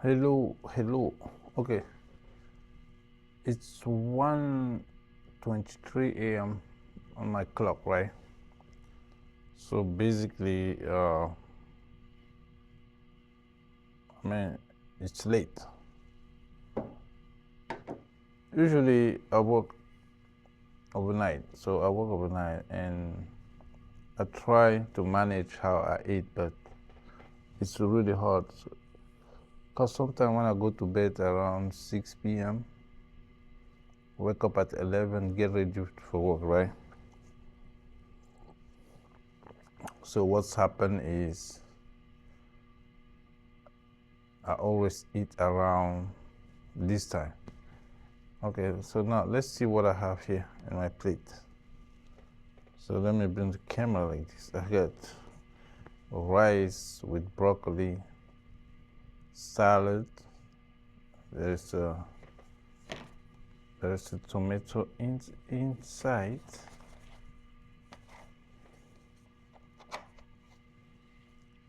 Hello. Okay, it's 1:23 a.m. on my clock, right? So basically, I mean, it's late. Usually, I work overnight, so I work overnight and I try to manage how I eat, but it's really hard. Because sometimes when I go to bed around 6 p.m., wake up at 11, get ready for work, right? So what's happened is I always eat around this time. Okay, so now let's see what I have here in my plate. So let me bring the camera like this. I got rice with broccoli, salad. There's a tomato inside.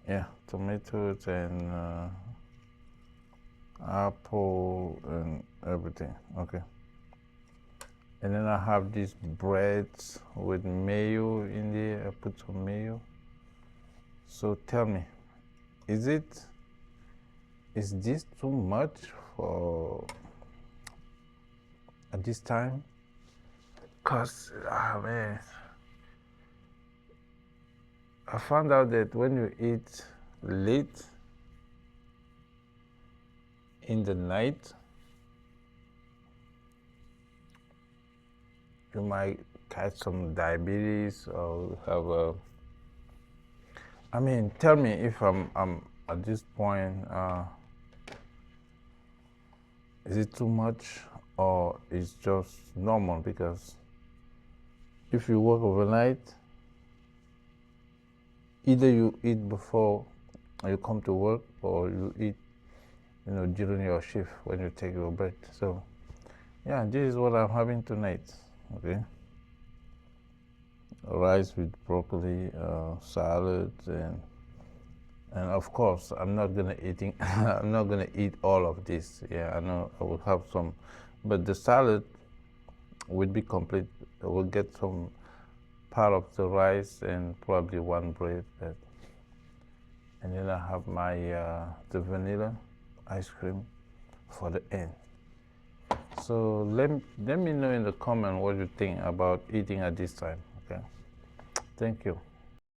Yeah, tomatoes and apple and everything. Okay. And then I have these breads with mayo in there. I put some mayo. So tell me, is this too much for at this time? Cause man, I found out that when you eat late in the night, you might catch some diabetes or have a. I mean, tell me if I'm at this point. Is it too much or it's just normal? Because if you work overnight, either you eat before you come to work or you eat, during your shift when you take your break. So, yeah, this is what I'm having tonight. Okay, rice with broccoli, salad, and of course I'm not gonna I'm not gonna eat all of this. Yeah, I know I will have some, but the salad will be complete. I will get some part of the rice and probably one bread, and then I have my the vanilla ice cream for the end. So let me know in the comment what you think about eating at this time. Okay, thank you.